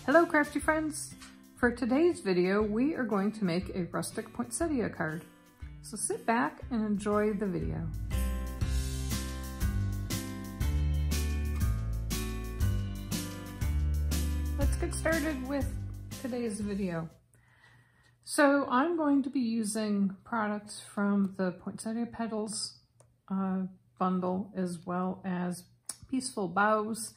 Hello crafty friends! For today's video, we are going to make a rustic poinsettia card. So sit back and enjoy the video. Let's get started with today's video. So I'm going to be using products from the Poinsettia Petals bundle, as well as Peaceful Boughs,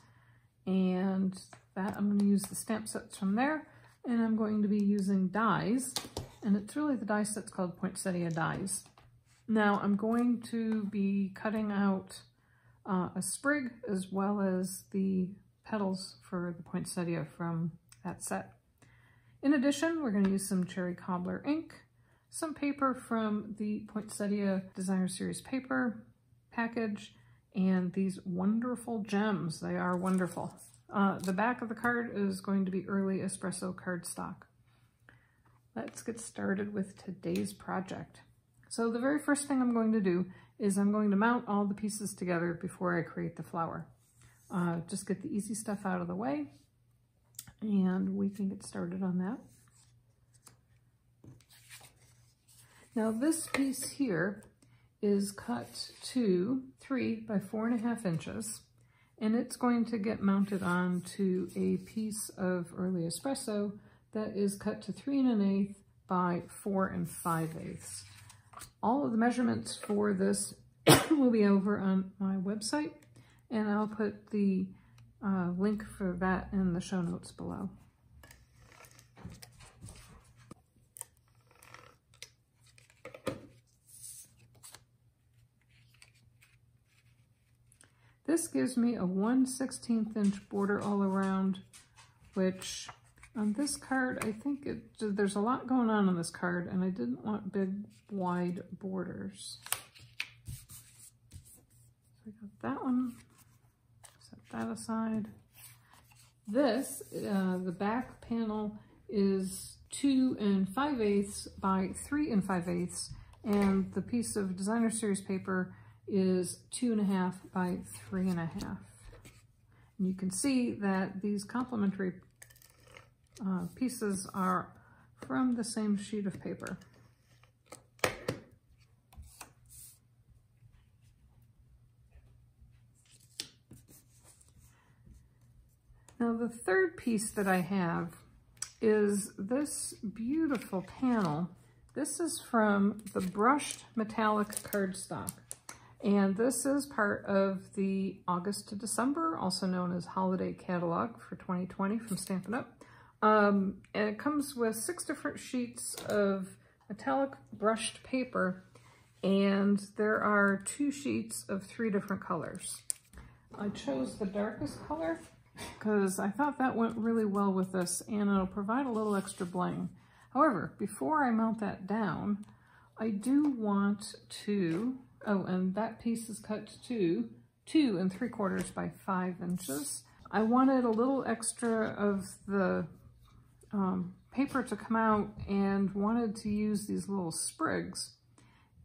and that I'm going to use the stamp sets from there, and I'm going to be using dies, and it's really the die set's called Poinsettia dies. Now I'm going to be cutting out a sprig as well as the petals for the poinsettia from that set. In addition, we're going to use some cherry cobbler ink, some paper from the Poinsettia Designer Series paper package, and these wonderful gems. They are wonderful. The back of the card is going to be early espresso cardstock. Let's get started with today's project. So the very first thing I'm going to do is I'm going to mount all the pieces together before I create the flower. Just get the easy stuff out of the way, and we can get started on that. Now this piece here is cut to 3 by 4.5 inches. And it's going to get mounted onto a piece of early espresso that is cut to 3 1/8 by 4 5/8. All of the measurements for this will be over on my website, and I'll put the link for that in the show notes below. This gives me a 1/16 inch border all around, which on this card, I think there's a lot going on this card, and I didn't want big, wide borders. So I got that one, set that aside. This, the back panel is 2 5/8 by 3 5/8, and the piece of Designer Series paper is 2.5 by 3.5. And you can see that these complementary pieces are from the same sheet of paper. Now the third piece that I have is this beautiful panel. This is from the brushed metallic cardstock. And this is part of the August to December, also known as Holiday Catalog for 2020 from Stampin Up. And it comes with 6 different sheets of metallic brushed paper, and there are 2 sheets of 3 different colors. I chose the darkest color because I thought that went really well with this, and it'll provide a little extra bling. However, before I mount that down, I do want to... Oh, and that piece is cut to 2 3/4 by 5 inches. I wanted a little extra of the paper to come out, and wanted to use these little sprigs,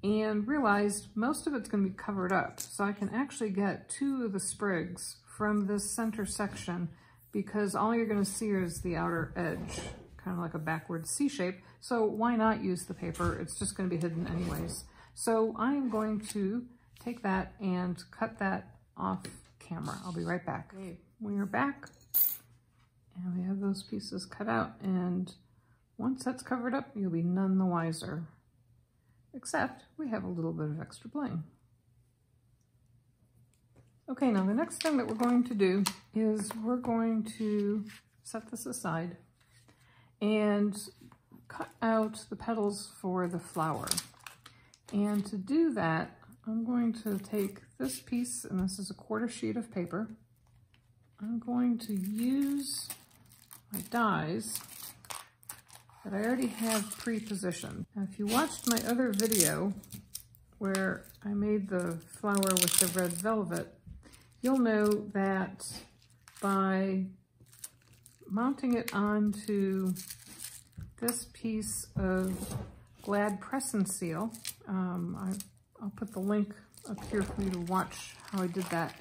and realized most of it's going to be covered up. So I can actually get 2 of the sprigs from this center section, because all you're going to see is the outer edge, kind of like a backward C shape. So why not use the paper? It's just going to be hidden anyways. So I'm going to take that and cut that off camera. I'll be right back. Okay, we are back, and we have those pieces cut out, and once that's covered up, you'll be none the wiser. Except we have a little bit of extra bling. Okay, now the next thing that we're going to do is we're going to set this aside and cut out the petals for the flower. And to do that, I'm going to take this piece, and this is a 1/4 sheet of paper. I'm going to use my dies that I already have pre-positioned. Now, if you watched my other video where I made the flower with the red velvet, you'll know that by mounting it onto this piece of Glad Press and Seal, I'll put the link up here for you to watch how I did that.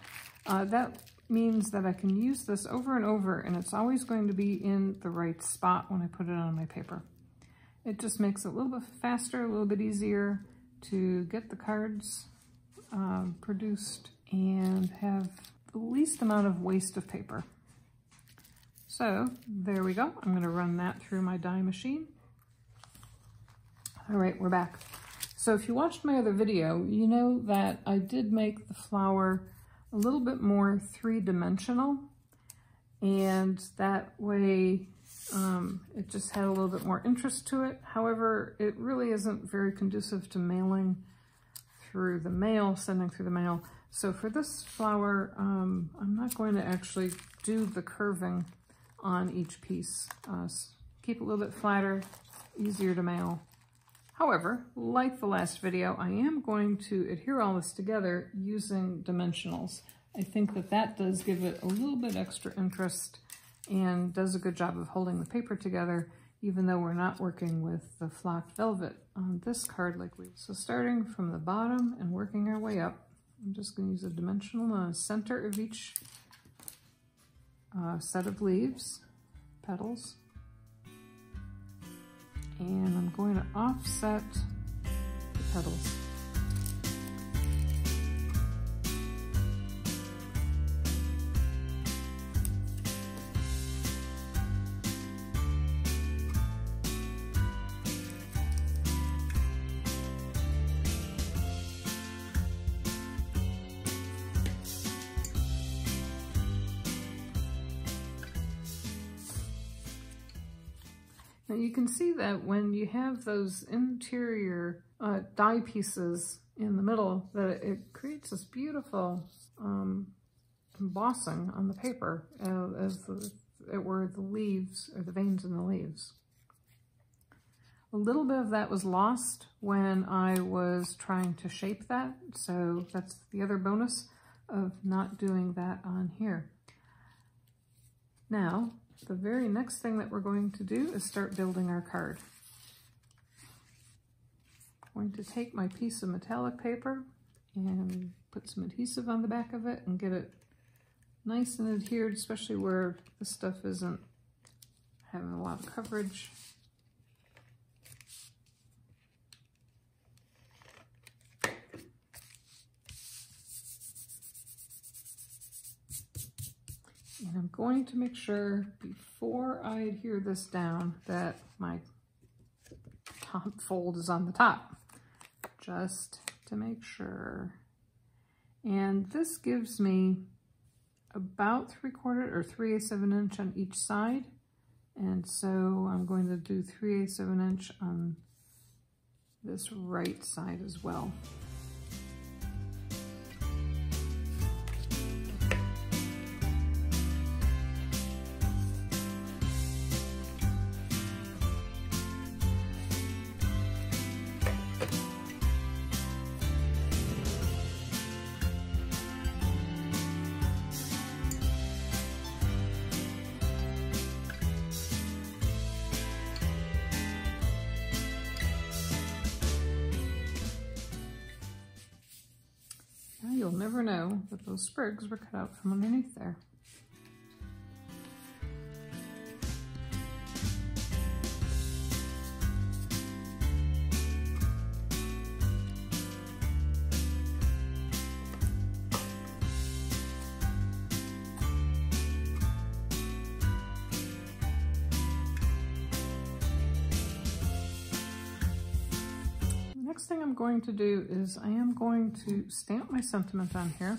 That means that I can use this over and over, and it's always going to be in the right spot when I put it on my paper. It just makes it a little bit faster, a little bit easier to get the cards produced and have the least amount of waste of paper. So there we go. I'm going to run that through my die machine. All right, we're back. So if you watched my other video, you know that I did make the flower a little bit more three-dimensional, and that way it just had a little bit more interest to it. However, it really isn't very conducive to mailing through the mail, sending through the mail. So for this flower, I'm not going to actually do the curving on each piece. Keep it a little bit flatter, easier to mail. However, like the last video, I am going to adhere all this together using dimensionals. I think that that does give it a little bit extra interest and does a good job of holding the paper together, even though we're not working with the flocked velvet on this card like we. So starting from the bottom and working our way up, I'm just going to use a dimensional on the center of each set of leaves, petals. And I'm going to offset the petals. Now you can see that when you have those interior die pieces in the middle, that it creates this beautiful embossing on the paper as it were the leaves, or the veins in the leaves. A little bit of that was lost when I was trying to shape that, so that's the other bonus of not doing that on here. Now, the very next thing that we're going to do is start building our card. I'm going to take my piece of metallic paper and put some adhesive on the back of it and get it nice and adhered, especially where the stuff isn't having a lot of coverage. And I'm going to make sure before I adhere this down that my top fold is on the top, just to make sure. And this gives me about 3/4 or 3/8 of an inch on each side. And so I'm going to do 3/8 of an inch on this right side as well. You'll never know that those sprigs were cut out from underneath there. Next thing I'm going to do is I am going to stamp my sentiment on here,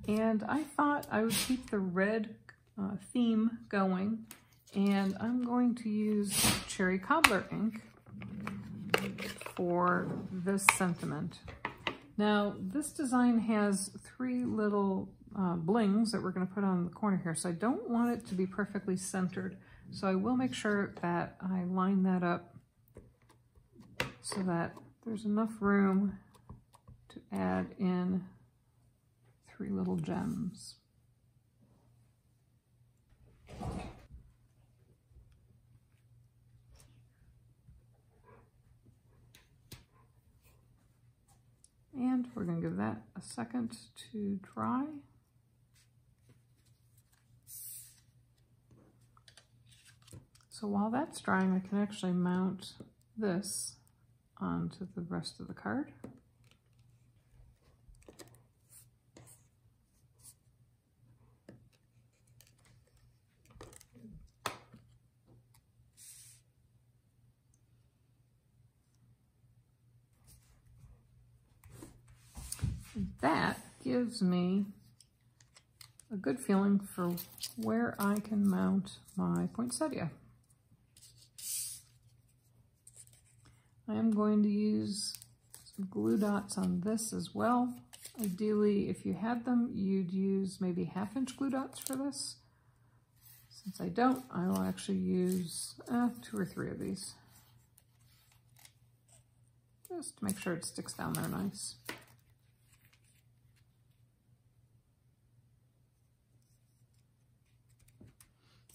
and I thought I would keep the red theme going, and I'm going to use cherry cobbler ink for this sentiment. Now this design has 3 little blings that we're going to put on the corner here, so I don't want it to be perfectly centered, so I will make sure that I line that up so that there's enough room to add in 3 little gems. And we're going to give that a second to dry. So while that's drying, I can actually mount this onto the rest of the card. That gives me a good feeling for where I can mount my poinsettia. I am going to use some glue dots on this as well. Ideally, if you had them, you'd use maybe 1/2-inch glue dots for this. Since I don't, I will actually use 2 or 3 of these. Just to make sure it sticks down there nice.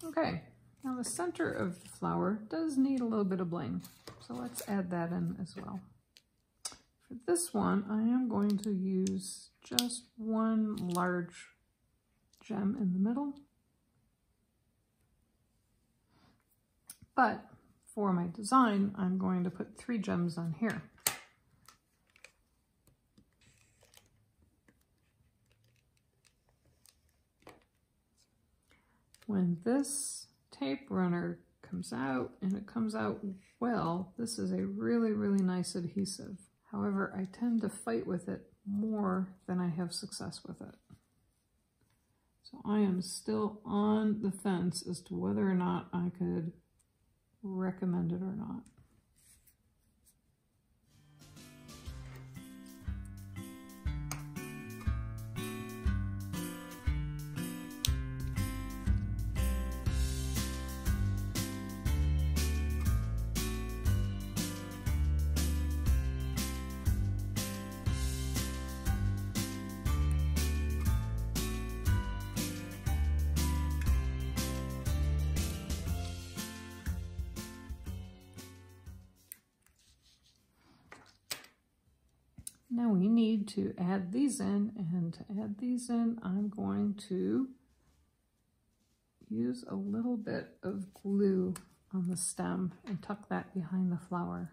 Okay, now the center of the flower does need a little bit of bling, so let's add that in as well. For this one, I am going to use just one large gem in the middle, but for my design, I'm going to put 3 gems on here. When this tape runner comes out, and it comes out well, this is a really, really nice adhesive. However, I tend to fight with it more than I have success with it. So I am still on the fence as to whether or not I could recommend it or not. Now we need to add these in, and to add these in, I'm going to use a little bit of glue on the stem and tuck that behind the flower.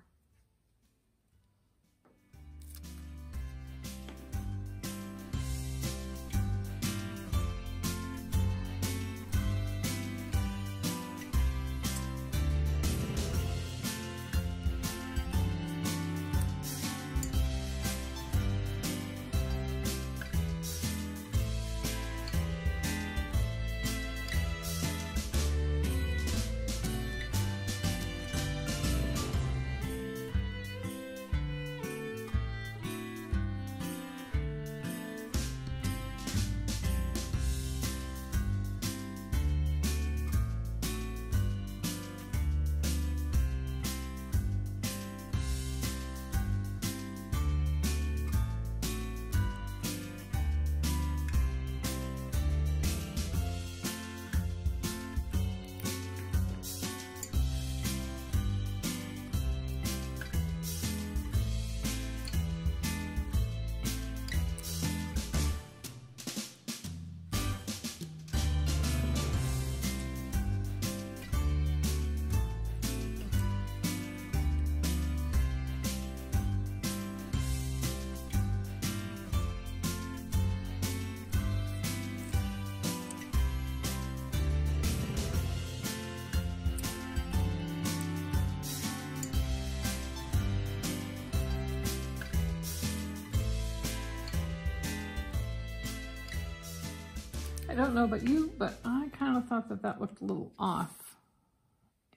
I don't know about you, but I kind of thought that that looked a little off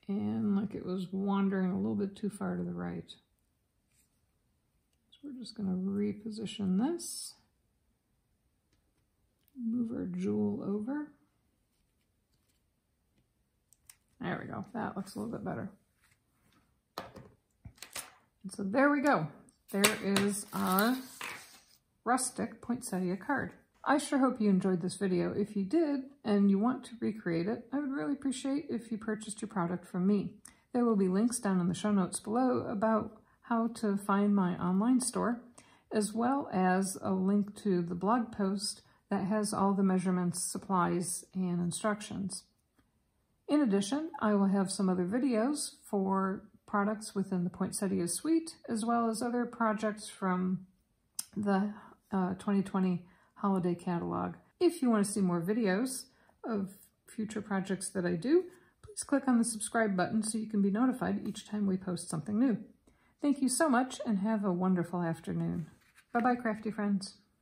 and like it was wandering a little bit too far to the right. So we're just going to reposition this, move our jewel over. There we go. That looks a little bit better. And so there we go. There is our rustic poinsettia card. I sure hope you enjoyed this video. If you did and you want to recreate it, I would really appreciate if you purchased your product from me. There will be links down in the show notes below about how to find my online store, as well as a link to the blog post that has all the measurements, supplies, and instructions. In addition, I will have some other videos for products within the Poinsettia suite, as well as other projects from the 2020 holiday catalog. If you want to see more videos of future projects that I do, please click on the subscribe button so you can be notified each time we post something new. Thank you so much and have a wonderful afternoon. Bye-bye, crafty friends.